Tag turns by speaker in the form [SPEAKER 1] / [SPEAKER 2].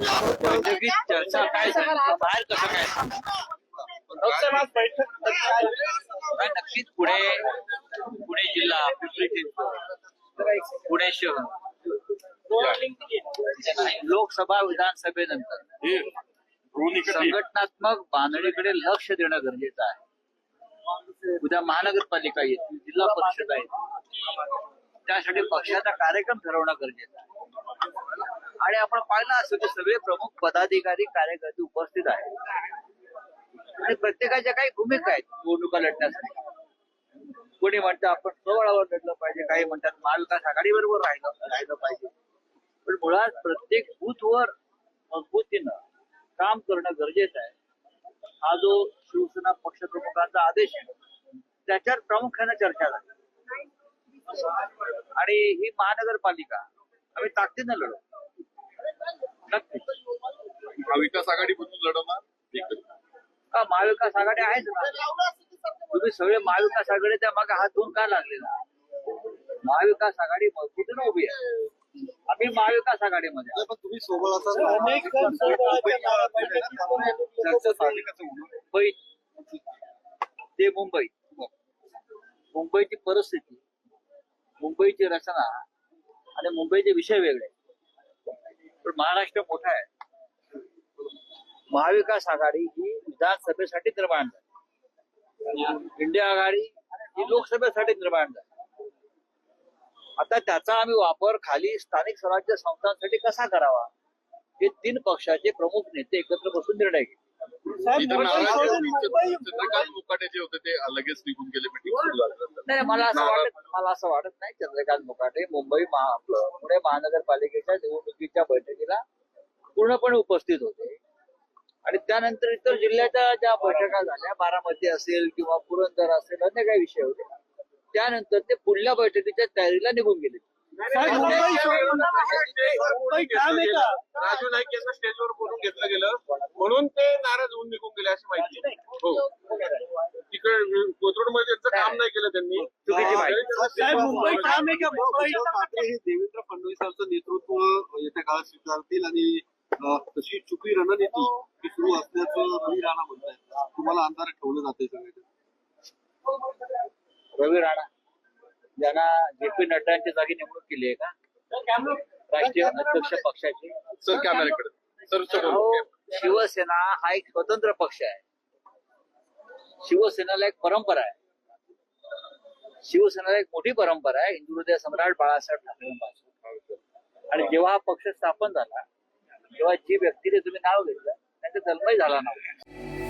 [SPEAKER 1] बैठकीत चर्चा काय झाली बाहेर कसं काय नक्कीच पुणे जिल्हा, पिंपरी चिंचवड, पुणे शहर लोकसभा विधानसभेनंतर संघटनात्मक बांधणीकडे लक्ष देणं गरजेचं आहे. उद्या महानगरपालिका येतील, जिल्हा परिषद आहे, त्यासाठी पक्षाचा कार्यक्रम ठरवणं गरजेचं आहे. आणि आपण पाहिलं असं की सगळे प्रमुख पदाधिकारी कार्यकर्ते उपस्थित आहेत आणि प्रत्येकाच्या काही भूमिका आहेत निवडणुका लढण्यासाठी. कोणी म्हणतं आपण स्वबळावर लढलं पाहिजे, काही म्हणतात महाविकास आघाडीबरोबर राहिलं पाहिजे. पण मुळात प्रत्येक बूथवर मजबूतीनं काम करणं गरजेचं आहे. हा जो शिवसेना पक्षप्रमुखांचा आदेश आहे त्याच्यावर प्रामुख्याने चर्चा झाली आणि ही महानगरपालिका आम्ही ताकदीनं लढू. नक्कीच
[SPEAKER 2] महाविकास आघाडी म्हणून लढवणार
[SPEAKER 1] का महाविकास आघाडी आहेच ना. तुम्ही सगळे महाविकास आघाडी त्या मागे हात धुवून का लागले ना. महाविकास आघाडी मजबूतीनं उभी आहे. आम्ही महाविकास आघाडीमध्ये
[SPEAKER 2] तुम्ही सोबत
[SPEAKER 1] मुंबई ते मुंबईची परिस्थिती, मुंबईची रचना आणि मुंबईचे विषय वेगळे. पण महाराष्ट्र मोठा आहे. महाविकास आघाडी ही विधानसभेसाठी निर्माण झाली, इंडिया आघाडी ही लोकसभेसाठी निर्माण झाली. आता त्याचा आम्ही वापर खाली स्थानिक स्वराज्य संस्थांसाठी कसा करावा हे तीन पक्षाचे प्रमुख नेते एकत्र बसून निर्णय घेतले.
[SPEAKER 2] चंद्रकांत मुकाटे जे होते ते लगेच निघून गेले.
[SPEAKER 1] नाही, मला असं वाटत नाही. चंद्रकांत मुकाटे पुणे महानगरपालिकेच्या निवडणुकीच्या बैठकीला पूर्णपणे उपस्थित होते आणि त्यानंतर इतर जिल्ह्याच्या ज्या बैठका झाल्या, बारामती असेल किंवा पुरंदर असेल, अन्य काही विषय होते, त्यानंतर ते पुढल्या बैठकीच्या तयारीला निघून गेले.
[SPEAKER 2] राजू नाईक यांना स्टेजवर बोलून घेतलं गेलं म्हणून ते नाराज होऊन निघून गेले अशी माहिती आहे. हो, तिकडे कोथरूडमध्ये त्यांचं काम नाही केलं त्यांनी.
[SPEAKER 1] चुकीची माहिती.
[SPEAKER 2] हे देवेंद्र फडणवीसांचं नेतृत्व येत्या काळात स्वीकारतील आणि तशी चुकी रणनीती ही सुरू असल्याचं रवी राणा म्हणतायत. तुम्हाला अंधार ठेवलं जाते सगळ्यांना.
[SPEAKER 1] रवी राणा ज्यांना जे.पी. नड्डांच्या जागी नेमणूक केली आहे का राष्ट्रीय अध्यक्ष पक्षाची.
[SPEAKER 2] सर कॅमेऱ्याकडे.
[SPEAKER 1] शिवसेना हा एक स्वतंत्र पक्ष आहे. शिवसेनेला एक परंपरा आहे. शिवसेनेला एक मोठी परंपरा आहे हिंदुहृदय सम्राट बाळासाहेब ठाकरेंपासून. आणि जेव्हा हा पक्ष स्थापन झाला तेव्हा जी व्यक्तीने तुम्ही नाव घेतलं त्यांचा जन्मही झाला नव्हता.